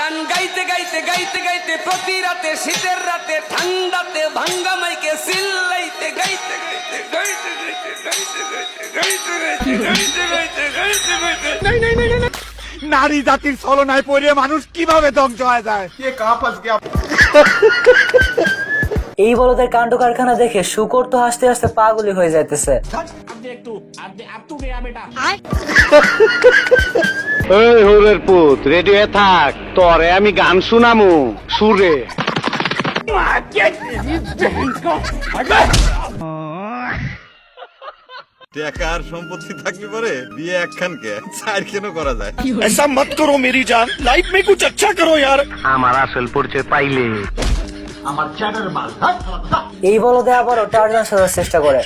গান গাইতে গাইতে গাইতে গাইতে প্রতি রাতে শীতের রাতে ঠান্ডাতে ভাঙ্গা মাইকে চিল্লাইতে গাইতে গাইতে গাইতে গাইতে গাইতে গাইতে গাইতে গাইতে গাইতে গাইতে গাইতে নারী জাতির ছলনায় পড়ে মানুষ কিভাবে ধ্বংস হয়ে যায়। এই বলদের কাণ্ড কারখানা দেখে শুকর তো হাসতে হাসতে পাগলি হয়ে যাইতেছে। এই হোরের পুত রেডি হয়ে থাক, তোরে আমি গান শুনামু সুরে। টাকার সম্পত্তি থাকলে পরে বিয়ে একখানকে চার কেন করা যায়। ऐसा मत करो मेरी जान, लाइफ में कुछ अच्छा करो यार। আমার আসল পরিচয় পাইলে এই বলদে আবারও টার্জান সাজার চেষ্টা করে।